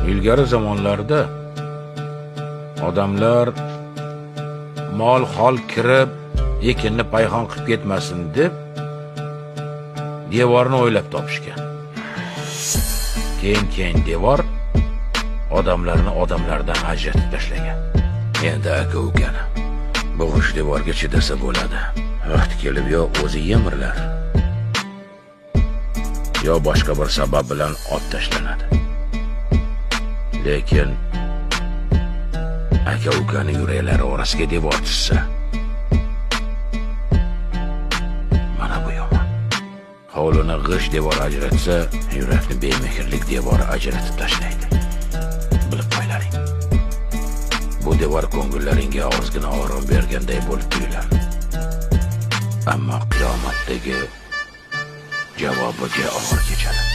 ilgari zamonlarda odamlar mol hol kirib, ekinni payhon qilib ketmasin deb devorni o'ylab topishgan. Keyin devor odamlarni odamlardan ajratib tashlagan. Endi aka-ukani bu g'ish devorga chidasa bo'ladi. Vaqt kelib yo o'zi yemirlar, yo boshqa bir sabab bilan ot tashlanadi. Lekin aka-ukani yuraklari orasiga devor tushsa, mana bu yomon. Hovlini g'ish devor ajratsa, yurakni bemehrlik devori ajratib tashlaydi. Bilib qo'ylaring. Bu devor ko'ngillaringga ozgina orom berganday bo'lib tuyuladi. Ammo qiyomatdagi javobiga og'ir kechadi.